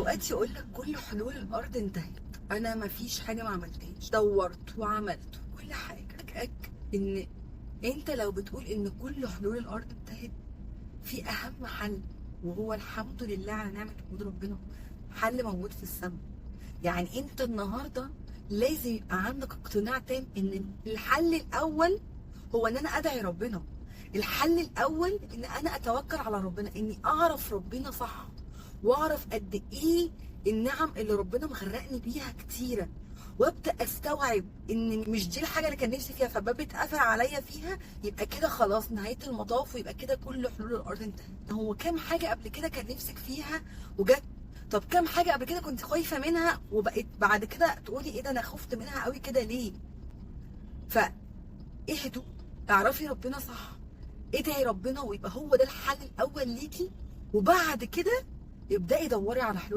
اوقات يقول لك كل حلول الارض انتهت، انا ما فيش حاجه ما عملتهاش، دورت وعملت كل حاجه. ان انت لو بتقول ان كل حلول الارض انتهت، في اهم حل، وهو الحمد لله على نعمه وجود ربنا، حل موجود في السماء. يعني انت النهارده لازم يبقى عندك اقتناع تام ان الحل الاول هو ان انا ادعي ربنا. الحل الاول ان انا اتوكل على ربنا، اني اعرف ربنا صح، واعرف قد ايه النعم اللي ربنا مغرقني بيها كتيره، وابدا استوعب ان مش دي الحاجه اللي كان نفسي فيها فباب اتقفل عليا فيها، يبقى كده خلاص نهايه المطاف، ويبقى كده كل حلول الارض انتهت. هو كام حاجه قبل كده كان نفسك فيها وجت؟ طب كام حاجه قبل كده كنت خايفه منها وبقيت بعد كده تقولي ايه ده انا خفت منها قوي كده ليه؟ فاهدوا، اعرفي ربنا صح، ادعي ربنا، ويبقى هو ده الحل الاول ليكي، وبعد كده ابداي دوري على حلول